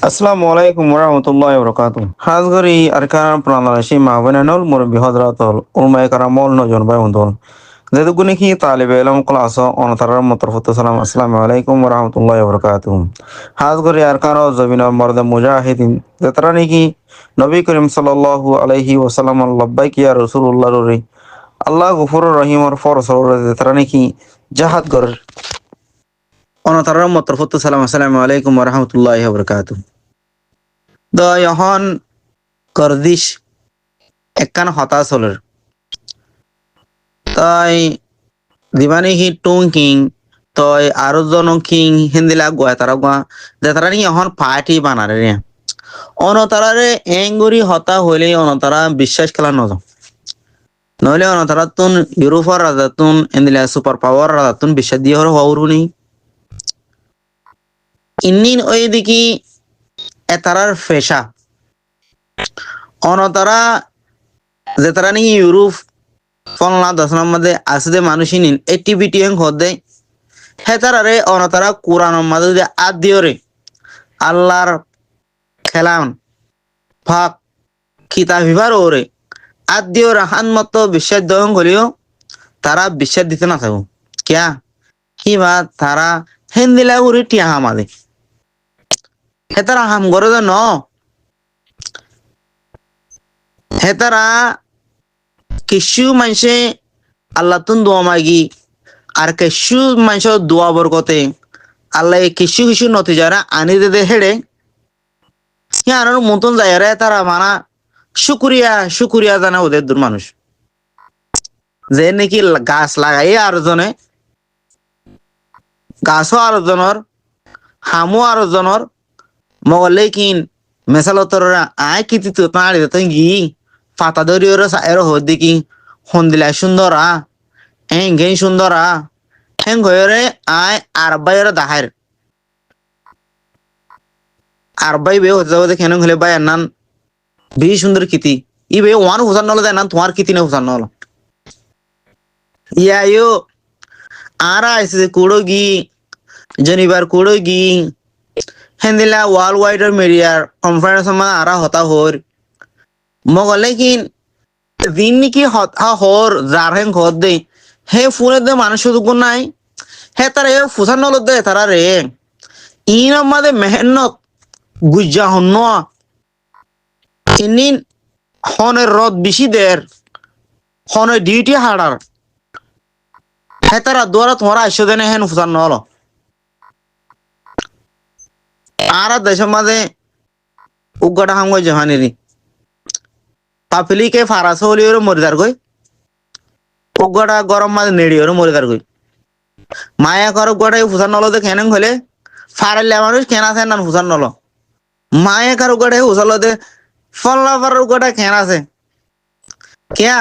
আসসালামু আলাইকুম ওরহমতুল্লাহি ওবরাকাতুহ। হাজগরি আরকান প্রাণালাসি মাহবানানুল মুরব্বি হযরাতুল উলামায়ে কারামুল নজন বায়ুন্দল যেদুগুনি কি তালিবে ইলম ক্লাস অনতারার মতরফত সালাম আসসালামু আলাইকুম ওরহমতুল্লাহি ওবরাকাতুহ। হাজগরি আরকান জবিন মর্দ মুজাহিদিন যেতরানি কি নবী করিম সাল্লাল্লাহু আলাইহি ওয়াসাল্লাম লব্বাইক ইয়া রাসূলুল্লাহ রে আল্লাহ গফুরুর রহিমর ফরসর যেতরানি কি জাহাদ গর অনতারার মতরফত সালাম আসসালামু আলাইকুম ওরহমতুল্লাহি ওবরাকাতুহ। এখন করদিশ একখান হতাশ হলের তাই দিবানি হি টুং কিং তই আরো জন কিং হিন্দিলা গোয়া তারা গোয়া যে তারা নি এখন পার্টি বানারে রে অনতারারে এঙ্গুরি হতা হইলে অনতারা বিশ্বাস খেলা নজ নইলে অনতারা তুন ইউরোপর রাজাতুন এন্দিলা সুপার পাওয়ার রাজাতুন বিশ্বাস দিয়ে হর হওরু নেই ইন্নিন ওই দিকে এতারার ফেসা অনতারা যে তারা নি ইউরোপ ফলনা দশনার মধ্যে আসলে মানুষই নিন এটিভিটি হেং হদে হেতারারে অনতারা কোরআনের মাঝে যে আদিয়রে আল্লাহর খেলান ফাক খিতাব হিবার ওরে আদিও রাহান মতো বিশ্বাস দহন করিও তারা বিশ্বাস দিতে না থাকো কিয়া কিবা তারা হেন্দিলা উড়ি টিয়া হামাদে হেতারা হাম করে ন হেতারা কিছু মানুষে আল্লাহ তুন দোয়া মাগি আর কিছু মানুষ দোয়া বরকতে আল্লাহ কিছু কিছু নতিজারা আনি দে হেড়ে আর মতন যায় তারা মানা শুকুরিয়া শুকুরিয়া জানা ওদের দূর মানুষ যে নাকি গাছ লাগাই আর জনে গাছও আর জনের হামও আর জনের মগলে কিন মেসালতরা আয় কিতি তো তাড়ি তো গি পাতা ধরিওর সায়ের হদি কি হন্দিলা সুন্দরা হেং সুন্দরা হেং হয়ে আয় আর বাইর দাহার আর বাই বে হতে যাবে কেন হলে বাই নান বেশি সুন্দর কিতি ই বে ওয়ান হুসান নল দেয় না তোমার কিতি না হুসান নল ইয়ো আরা আইসে কুড়োগি জনিবার কুড়োগি হেন্দিলা ওয়ার্ল্ড ওয়াইড মিডিয়ার কনফারেন্স মা আরা হতা হর মগলে কি দিন নাকি হতা হর যার হেং হদ দে হে ফুলে দে মানুষ দুগুণ নাই হে তারা এ ফুসান নল দে তারা রে ইন আমাদের মেহনত গুজ্জা হন ইনিন হনের রদ বেশি দের হনের ডিউটি হারার হেতারা দ্বারা তোমার আইসো দেনে হেন ফুসান নল আর দেশের মাঝে উগ্গটা হাঙ্গই জাহানিরি পাপিলি কে ফারাস হলিওর মরিদার গই উগ্গটা গরম মাঝে নেড়িওর মরিদার গই মায়া কর উগ্গটা ফুসান নল দে কেন হলে ফারাইলে মানুষ কেন আছে না ফুসান নল মায়া কার উগ্গটা হুসাল দে ফল্লা ফারার উগ্গটা কেন আছে কেয়া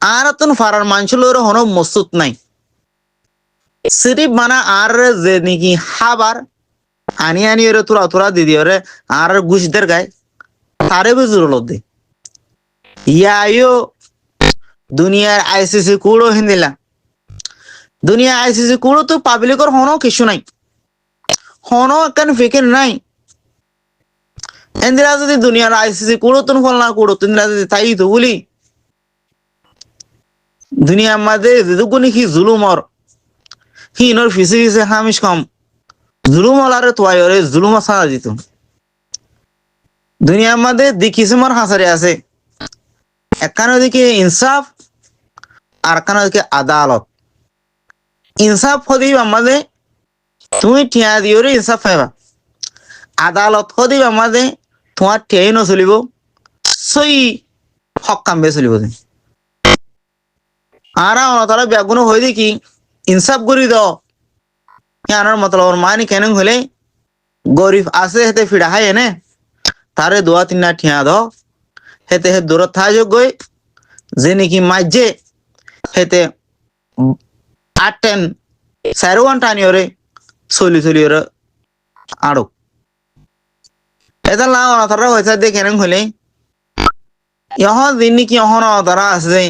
আর তুন ফারার মানুষের হন মস্তুত নাই সিরিপ মানা আর যে নাকি হাবার আনি আনি ওরে তোরা তোরা দিদি ওরে আর গুছদের গায় তারে বুঝুর দে ইয়ো দুনিয়ার আইসিসি কুড়ো হিন্দিলা দুনিয়া আইসিসি কুড়ো তো পাবলিকর হনো কিছু নাই হনো কেন ফিকির নাই এন্দিরা যদি দুনিয়ার আইসিসি কুড়ো তুন ফল না কুড়ো তিনরা যদি তাই তো বলি দুনিয়ার মাঝে যেটুকুনি কি জুলুমর হিনর ফিসে ফিসে হামিস কম জুলুম হলারে তোয়ারে জুলুম সারা দিত দুনিয়ার মধ্যে দি কিসিমর হাসারে আছে একখানে দিকে ইনসাফ আর একখানে দিকে আদালত ইনসাফ হদিব আমাদের তুমি ঠিয়া দিও রে ইনসাফ পাইবা আদালত হদিব আমাদের তোমার ঠিয়াই নচলিব সই হক কামবে চলিব আর তারা ব্যাগুন হয়ে দেখি ইনসাফ করি দাও আনার মতলব মানি কেন হলে গরিব আছে হেতে ফিরা হাই এনে তারে দোয়া তিনটা ঠিয়া দাও হেতে হে দূরত থা যোগ্যই যে নাকি মাঝে হেতে 8-10 4 টানি ওরে চলি ওরে আড়ক এটা লাও না তারা হয়েছে দেখে কেন হলে ইহন দিন নাকি ইহন তারা আছে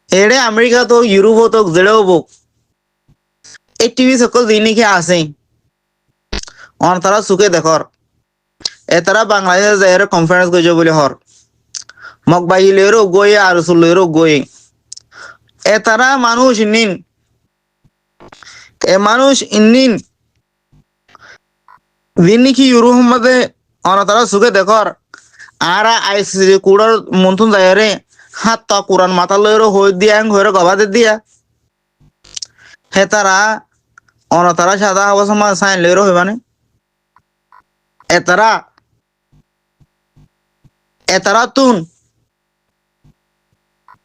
এড়ে আমেরিকা তো ইউরোপ তো জেড়েও বোক এই টিভি সকল দিন নাকি আছে তারা সুখে দেখর এতারা বাংলাদেশে যাই কনফারেন্স করছে বলে হর মকবাইলেরও গই আর সুলেরও গই এতারা মানুষ নিন এ মানুষ ইন্নিন দিন কি ইউরোপ মধ্যে তারা সুখে দেখর আর আইসি কুড়ার মন্থন যায় রে হাত তা কোরআন মাথা লয়েরও হই দিয়া হয়ে গবাদে দিয়া হে তারা তারা সাদা অবস্থা সাইন লয়েরও হই মানে এতারা এতারা তুন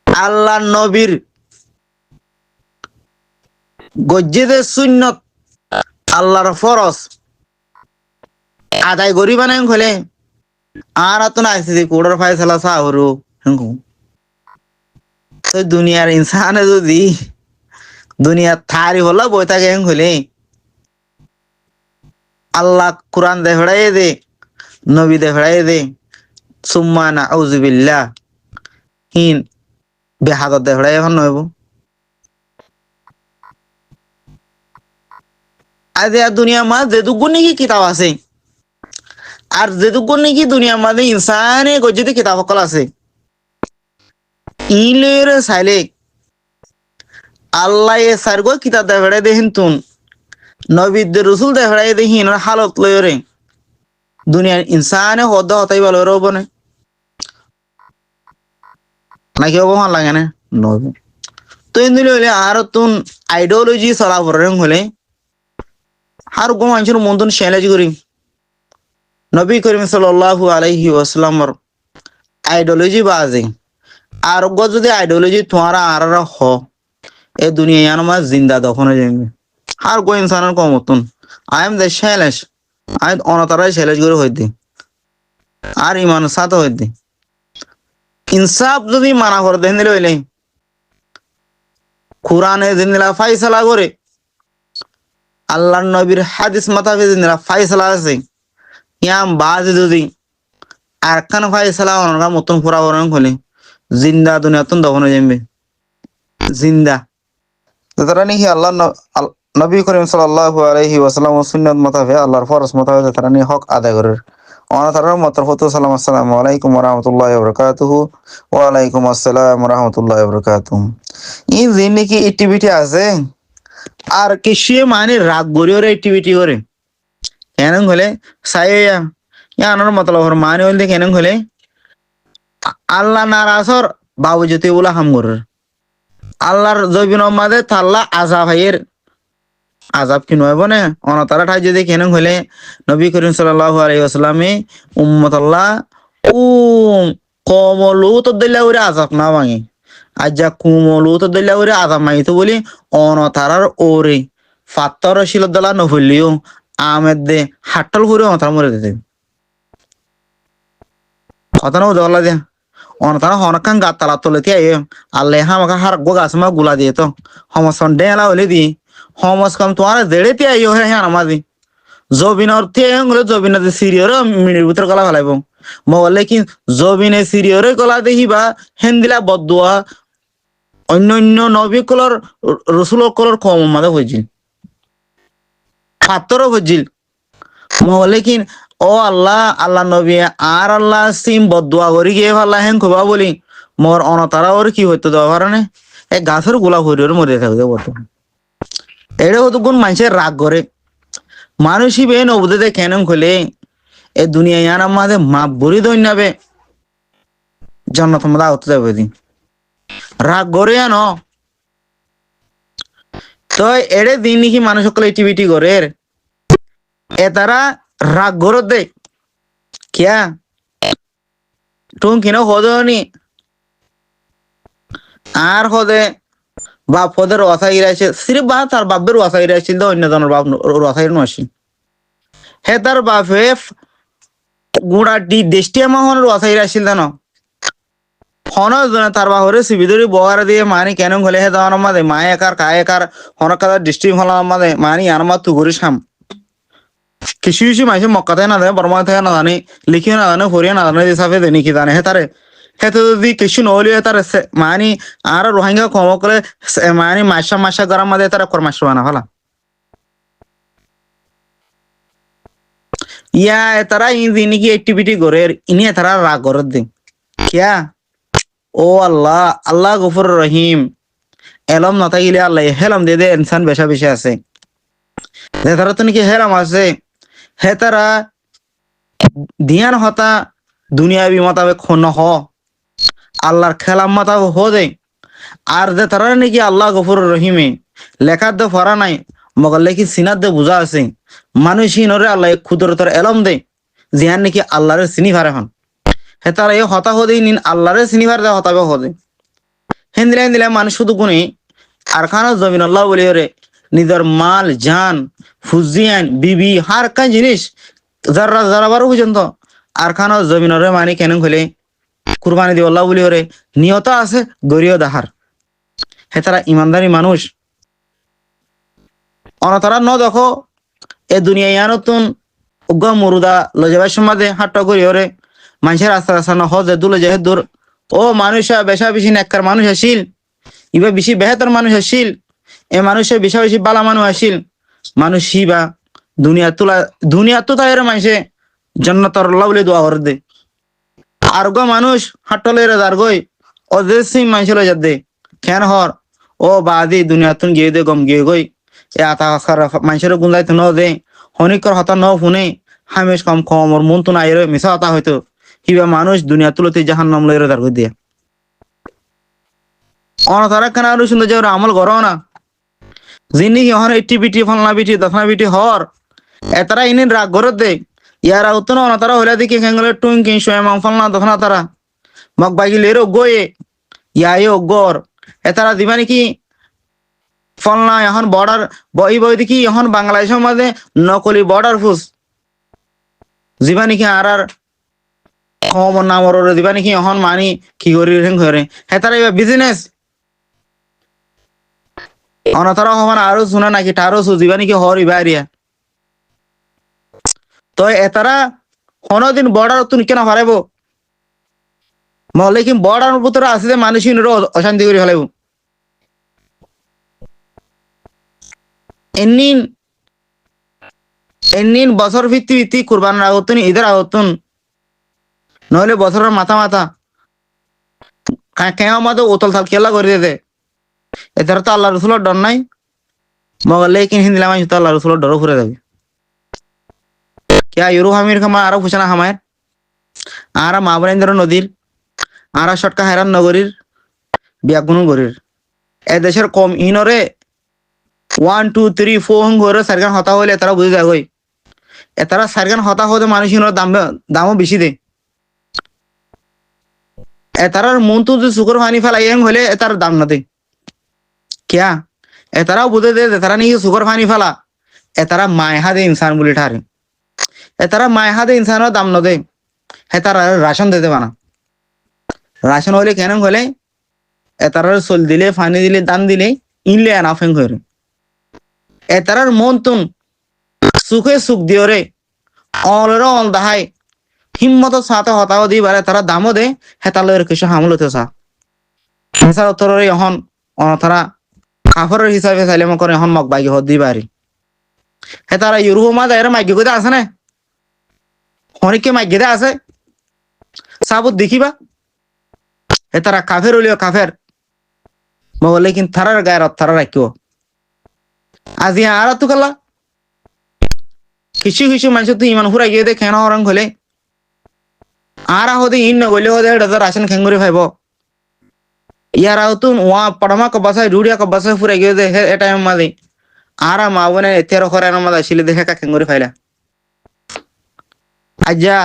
আল্লাহ নবীর গজ্জিদের সুন্নত আল্লাহর ফরজ আদায় করি মানে হলে আর তো না আইসি কোড়ার ফাইসলা সাহরু তো দুনিয়ার ইনসানে যদি দুনিয়ার থারি হলো বই থাকে হলে আল্লাহ কোরআন দেখাই দে নবী দেখাই দে সুম্মা নাউযুবিল্লাহ হিন বেহাদত দেখাই এখন নইব আজ দুনিয়ার মাঝে যেটুকু নাকি কিতাব আছে আর যেটুকু নাকি দুনিয়ার মাঝে ইনসানে গজ্জিতে কিতাব সকল আছে ইলের সাইলে আল্লাহ এ সারগো কিতাব দেখাই দে হিন্তুন নবীদের রসুল দেখাই দে হিন হালত লয়রে দুনিয়ার ইনসানে হদ হতাই ভালো রব না নাকি হবো ভাল লাগে না নবী তো এমনি হইলে আর তুন আইডিওলজি চলা পড়ে হলে আর গো মানুষের মন চ্যালেঞ্জ করি নবী করিম সাল্লাল্লাহু আলাইহি ওয়াসাল্লামর আইডিওলজি বাজে আর গো যদি আইডিওলজি তোমার আর হ এ দুনিয়া আমার জিন্দা দখন যাবে আর গো ইনসানের কম মতন I am the challenge I অনতারাই চ্যালেঞ্জ করে হইতে আর ইমান সাথে হইতে ইনসাফ যদি মানা করে দেন দিলে হইলে কোরআনে জিন্দিলা ফাইসালা করে আল্লাহ নবীর হাদিস মাতাফে জিন্দিলা ফাইসালা আছে ইয়াম বাজ যদি আর খান ফাইসালা অনগা মতন পুরা বরং হলে জিন্দা দুনিয়া তুন দফন হয়ে যাবে জিন্দা তারা নাকি আল্লাহ নবী করিম সাল্লাল্লাহু আলাইহি ওয়াসাল্লাম সুন্নাত মাতাফে আল্লাহর ফরজ মাতাফে তারা নি হক আদায় করে তারা মতরফতু সালাম আসসালামু আলাইকুম ওয়া রাহমাতুল্লাহি ওয়া বারাকাতুহু ওয়া আলাইকুম আসসালাম ওয়া রাহমাতুল্লাহি ওয়া বারাকাতুহু এই যে নাকি অ্যাক্টিভিটি আছে আর কিছু মানে রাগ গরিয়র অ্যাক্টিভিটি করে কেন হলে সাইয়া ইয়ানোর মতলব মানে হইলে কেন হলে আল্লাহ নারাজর বাবু যদি বলা হাম করে আল্লাহর জবিন মাদে তাল্লা আজাব হাইয়ের আজাব কি নয় বনে অনতারা ঠাই যদি কেন হলে নবী করিম সাল্লাল্লাহু আলাইহি ওয়াসাল্লামে উম্মত আল্লাহ কমলু তো দিল্লা ওরে আজাব না ভাঙে আর যা কুমলু তো দিল্লা ওরে আজাব মাই তো বলি অনতারার ওরে ফাত্তর শিল দলা নফলিও আমেদ দে হাটল করে অনতার মরে দিতে কথা না দলা দিয়া অনতারা হনকান গাতালা তলেতে আইয়ে আল্লাহ হামাকা হার গো গাছমা গুলা দিয়ে তো সমস্যা ডেলা হলে দি সমাজ কাম তোমার দেড়েতে আইও হ্যাঁ আমাদি জবিনর তে হলে জবিনতে সিরিয়র মিনিট ভিতর গলা ফেলাইব মগলে কি জবিনে সিরিয়রে গলা দেখিবা হেন্দিলা বদুয়া অন্য অন্য নবী কলর রসুল কলর কম মাদে হয়েছিল পাত্তরও হয়েছিল মগলে কি ও আল্লাহ আল্লাহ নবী আর আল্লাহ সিম বদুয়া করি গিয়ে ভাল্লা হেন খুবা বলি মোর অনতারা ওর কি হইতো দেওয়া কারণে এই গাছের গোলা হরিয়র মরে থাকবে বর্তমান এটা হতো কোন মানুষের রাগ করে মানুষই বেন অবুদে কেন খোলে এ দুনিয়া ইয়ার আমাদের মা বুড়ি দৈন্যাবে জন্নত মদা হতে যাবে দিন রাগ করে আনো তো এড়ে দিন নাকি মানুষ সকলে অ্যাক্টিভিটি করে এ তারা রাগ গর দে কিয়া টুন কিনা হদনি আর হদে বাপ হদের রসা ইরাইছে সিরিফ বা তার বাপের রসা ইরাইছিল তো অন্য জনের বাপ রসা ইরানো আসি হে তার বাপে গুড়া ডি দেশটি আমার রসা ইরাইছিল জানো হন তার বাহরে সিবিদরি বহারা দিয়ে মানি কেন হলে হে দাওয়ার মাঝে মায়ে একার কায়ে একার হনকাদার ডিস্ট্রিক্ট হলার মাঝে মানি আনমা তুগুরি সাম কিছু কিছু মাইসে মক্কাতে না জানে বর্মা থেকে না জানে লিখিয়ে না জানে ফরিয়ে না জানে হিসাবে দেনি কি জানে হে তারে হেতু যদি কিছু নহলে তার মানি আর রোহিঙ্গা কম করে মানি মাসা গরম মাঝে তারা কর্মাশ বানা হলা ইয়া এতারা ইনি কি অ্যাক্টিভিটি করে ইনি এতারা রাগ করে দিন কিয়া ও আল্লাহ আল্লাহ গফুর রহিম এলম না থাকিলে আল্লাহ হেলাম দিয়ে দে ইনসান বেশা বেশি আছে যে তারা তো নাকি হেলাম আছে হে তারা ধিয়ান হতা দুনিয়াবি মোতাবেক ন হ আল্লাহর খেলাম মাতা হো দে আর যে তারা নাকি আল্লাহ গফুর রহিমে লেখার দে ফরা নাই মগর লেখি সিনার দে বুঝা আছে মানুষ হিনরে আল্লাহ ক্ষুদ্রতর এলম দে জিহান নাকি আল্লাহরে চিনি ভারে হন হে তারা এই হতা হদেই নিন আল্লাহরে চিনি ভার দে হতাবে হদে হেন্দিলে হেন্দিলে মানুষ শুধু গুণে আর খানা জমিন আল্লাহ বলি রে নিজের মাল জান ফুজিয়ান বিবি হার কান জিনিস যারা যারা বারো পর্যন্ত আর খানা জমিনরে মানে কেন হলে কুরবানি দিব আল্লাহ বলি রে নিয়ত আছে গরিয় দাহার হে তারা ইমানদারি মানুষ অনতারা ন দেখো এ দুনিয়া নতুন উগ্র মুরুদা লজাবার সমাজে হাট্টা করি ওরে মানুষের রাস্তা রাস্তা ন হজে দুলে যে দূর ও মানুষ বেশা বেশি নেককার মানুষ আসিল ইবা বেশি বেহতর মানুষ আসিল এ মানুষের বেশা বেশি বালা মানুষ আসিল মানুষ হিবা দুনিয়া তো তাই মানুষে জন্নতর আল্লাহ বলে দোয়া করে দে আর গো মানুষ হাট্টলে যার গই ও দেশি মানুষ লই যা দে কেন হর ও বাদি দুনিয়া তুন গিয়ে দে গম গিয়ে গই এ আতা মানুষের গুন্দাই তো ন দে হনিকর হতা ন শুনে হামেশ কম কমর মন তো নাই রে মিশা হতা হয়তো হিবা মানুষ দুনিয়া তুলতে জাহান নাম লই যার গই দিয়ে অনতারা কেন আরো সুন্দর যে আমল করো না যিনি হন এইটি বিটি ফলনা বিটি দফনা বিটি হর এতারা ইনি রাগ গরত দে ইয়ারা উত্তন অনতারা হইলা দেখি খেঙ্গলে টুঙ্কি সোয়াম ফলনা দফনা তারা মগ বাইগিলে রে গয়ে ইয়ায়ে অগর এতারা দিবা নাকি ফলনা এখন বর্ডার বই বই দেখি এখন বাংলাদেশের মাঝে নকলি বর্ডার ফুস দিবা নাকি আর খবর নামর দিবা নাকি এখন মানি কি করি করে হেতারা এবার বিজনেস অনতারা হমান আরো শুনা নাকি তারও সুজিবা নাকি হর ইবারিয়া তো এতারা কোনদিন বর্ডার তুমি কেন হারাইব মহলে কি বর্ডার ভিতরে আছে যে মানুষ অশান্তি করে ফেলাইব এনিন এনিন বছর ভিত্তি ভিত্তি কুরবান আগতুন ঈদের আগতুন নইলে বছরের মাথা মাথা কেউ আমাদের ওতল থাল খেলা করে দে এদের তো আল্লাহ রসুলের ডর নাই মগলে কিন হিন্দিলাম তো আল্লাহ রসুলের ডরও ঘুরে যাবে क्या यूरो हामिर खामा आरो ফুছানা হামায়ের আরা মাবরেন্দ্র নদীর আরা শটকা হেরান নগরীর বিয়াগুন গরির এ দেশের কম ইনরে 1 2 3 4 হং গরে সারগান হতা হইলে তারা বুঝে যায় কই এ তারা সারগান হতা হতে মানুষ ইনর দামও বেশি দে এ তারার মন তো যে সুগর পানি ফেলাই এম হলে এ তার দাম না দে क्या এ তারাও বুঝে দে তারা নি সুগর পানি ফেলা এ তারা মায়হা দে ইনসান বলে ঠারে এ তারা মায়হা দে ইনসানের দাম ন দে হে তারা রাশন দিতে বানা রাশন হলে কেন হলে এ তারার চল দিলে পানি দিলে দান দিলে ইনলে আনাফেং করে এ তারার মন তুন সুখে সুখ দিও রে অলর অল দাহাই হিম্মত সাথে হতাও দি বারে তারা দামও দে হেতালের কিছু হামল হতে সা হেসার উত্তরে এখন অনতারা কাফরের হিসাবে চাইলে মক এখন মক বাইকে হদ দি বারি হে তারা ইউরোপ মা যায় মাইকে কোথায় আছে না অনেকে মাইকে দে আছে সাবুত দেখিবা হে তারা কাফের হলিও কাফের মগলে কিন্তু থারার গায়ের তারা রাখিও আজি আর তো কালা কিছু কিছু মানুষ তো ইমান হুরা গিয়ে দে খেনা রং হলে আর হতে ইন নগলে হতে রাশন খেঙ্গুরি ভাইব ইয়ার তো ওয়া পড়মা কবাসায় রুড়িয়া কবাসায় ফুরে গিয়ে দে হে টাইম মাঝে আর মা বনে তেরো খরার মাঝে আসলে দেখে কা খেঙ্গুরি ফাইলা আজ্জা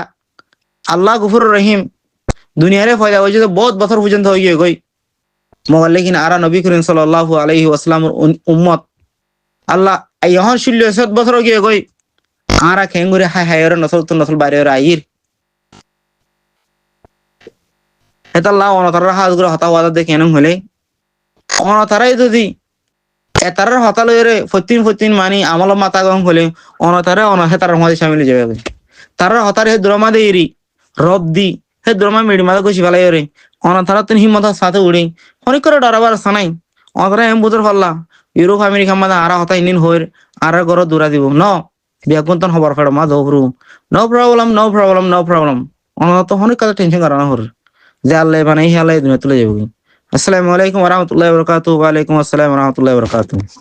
আল্লাহ গফুর রহিম দুনিয়ারে ফয়দা হয়েছে তো বহুত বছর পর্যন্ত হয়ে গিয়ে গই মগর লেকিন আরা নবী করিম সাল্লাল্লাহু আলাইহি ওয়াসাল্লামের উম্মত আল্লাহ ইহন 7 বছর গিয়ে গই আরা খেঙ্গুরে হাই হাই ওরে নসল তো নসল বাইরে ওরে আইর এটা আল্লাহ অনতারা হাত করে হতা ওয়াদা দেখে এনম হলে অনতারাই যদি এতারার হতা লইরে ফতিন মানি আমল মাতা গম হলে অনতারে অনহেতার মধ্যে শামিল যাবে তারা হতারে দ্রমা দে ইরি রব দি হে দ্রমা মিডি মাদা কইছি ভালাই রে অনতারা তুন হিম্মত সাথে উড়ি অনেক করে ডরাবার সানাই অনতারা এম বুতর ফল্লা ইউরোপ আমেরিকা মাদা আরা হতা ইনিন হইর আর গর দূরা দিব ন biya guntan hobar fara ma do bru no problem no problem no problem ono to honik kata tension karana hor je Allah banai hi Allah dunia tule jabu. Assalamu alaikum warahmatullahi wabarakatuh. Waalaikumsalam warahmatullahi wabarakatuh.